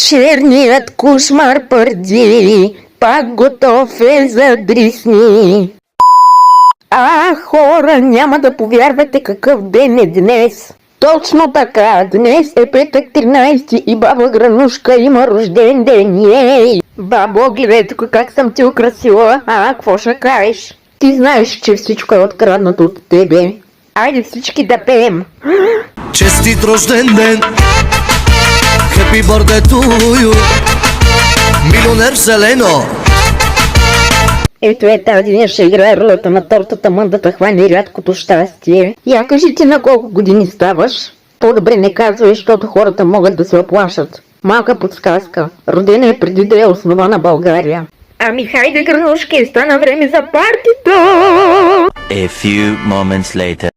Черният кошмар пърди, пак готов е за дрисни. Хора, няма да повярвате какъв ден е днес. Точно така, днес е петък 13 и баба Гранушка има рожден ден. Ей! Бабо, гледай тук как съм ти украсила. Какво ще кажеш? Ти знаеш, че всичко е откраднато от тебе. Айде всички да пеем. Честит рожден ден! Happy birthday to you! Милионер Селено! Ето тази ден ще играе ролята на тортата, мъндата хване рядкото щастие. Я кажи ти на колко години ставаш? По-добре не казвай, защото хората могат да се оплашат. Малка подсказка. Родена е преди да е основана България. Ами хайде, Гранушки, стана време за партито! A few moments later.